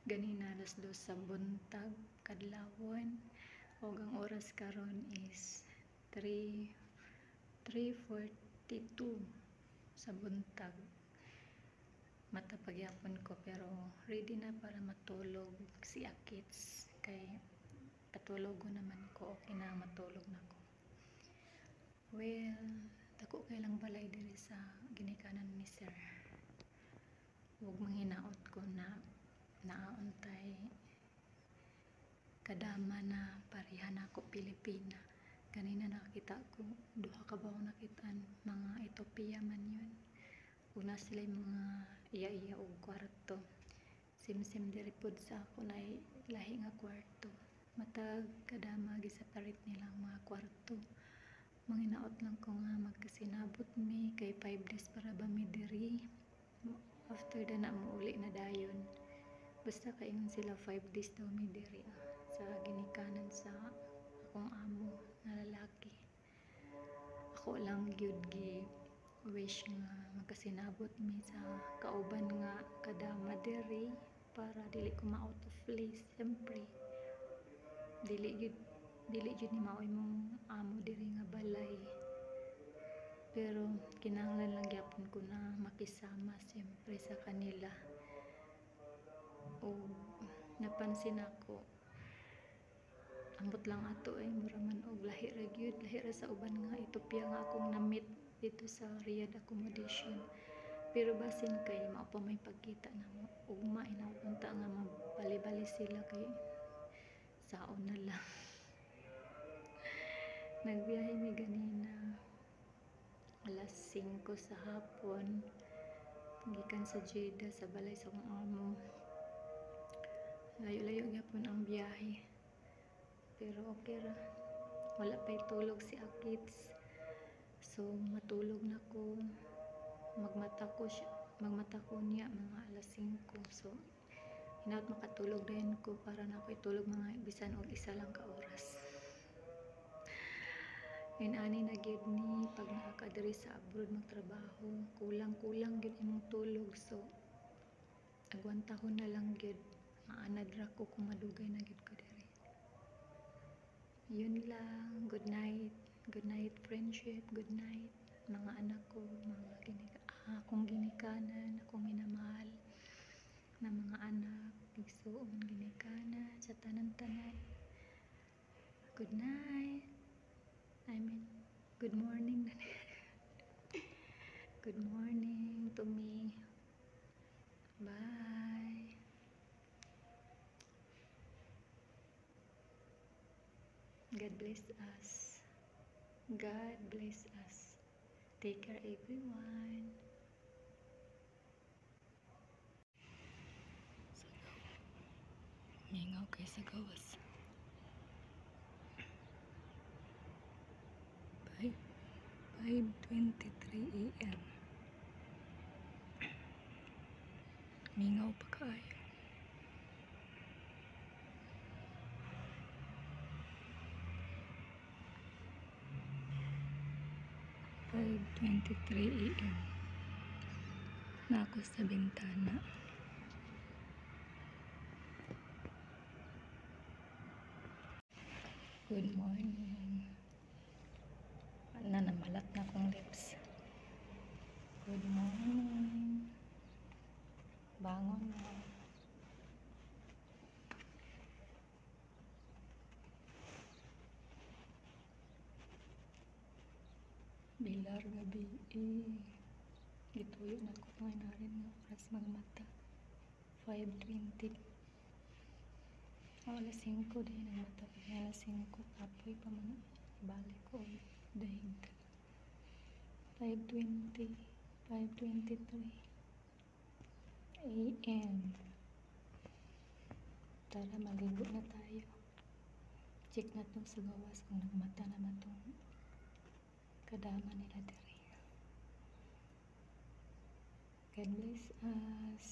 Ganina alas 2 sa buntag kadlawon ug ang oras karon is 3:42 sa buntag. Mata pagyapon ko pero ready na para matulog si Akits kay patulog naman ko, okay na matulog na ko. Well, dako kay lang balay diri sa ginikanan ni Sir. Ug manghinaot ko na naauntay kadama na pareha na ako Pilipina. Kanina nakita ko duha ka bawo nakitaan mga Ethiopia man yun. Una sila mga iya-iya og kwarto. Sim diri pod sa ako na lahi nga kwarto. Matag kadama giseparate nila ang mga kwarto. Manginaot lang ko nga magkasinabot mi kay 5 days para ba mi diri. After da na muuli na dayon. Basta kaingon sila 5 days daw mi diri sa ginikanan sa akong amo na lalaki. Ako lang gyud gi wish nga magkasinabot mi sa kauban nga kadama diri para dili ko ma-out of place. Siyempre dili jud ni mao imong amo diri nga balay. Pero kinahanglan lang gyapon ko na makisama siyempre sa kanila. O napansin ako ambot lang ato mura man og lahi ra gyud, lahi ra sa uban nga Ethiopia nga akong na-meet dito sa Riyadh accommodation. Pero basin kay mao pa may pagkita na mo ugma inapunta nga mabali-bali sila kay saon na lang. Nagbiyahe mi ganina alas 5 sa hapon gikan sa Jeddah sa balay sa akong amo. Layo-layo gyapon ang biyahe. Pero okay ra. Wala pa'y tulog si Akits. So matulog na ko. Magmata ko niya mga alas 5. So hinaut makatulog din ko para na ako itulog mga bisan og isa lang ka oras. Ani na gyud ni pag naa ka diri sa abroad magtrabaho, kulang gyud imong tulog. So agwantahon na lang gyud. Maanad ra ko kung madugay na gyud ko diri. Yun lang. Good night. Good night friendship. Good night mga anak ko, mga akong ginikanan, akong minamahal na mga anak, igsuon ginikanan sa tanan-tanan. Good night. Good morning. Good morning to me. Bye. God bless us. God bless us. Take care everyone. Mingaw kay sa gawas. 5:23 AM. Mingaw pa kaayo. AM. Na ako sa bintana. Good morning. Namalat na akong lips. Good morning. Bangon na. Bilar gabi gituyo na ko ngayon na rin nga oras magmata 5:20 alas 5 din nagmata ko alas 5 kapoy pa man balik ko dahig 5:23 AM. Tara maligo na tayo, check na to sa gawas kung nagmata naman tong kadama nila diri. God bless us.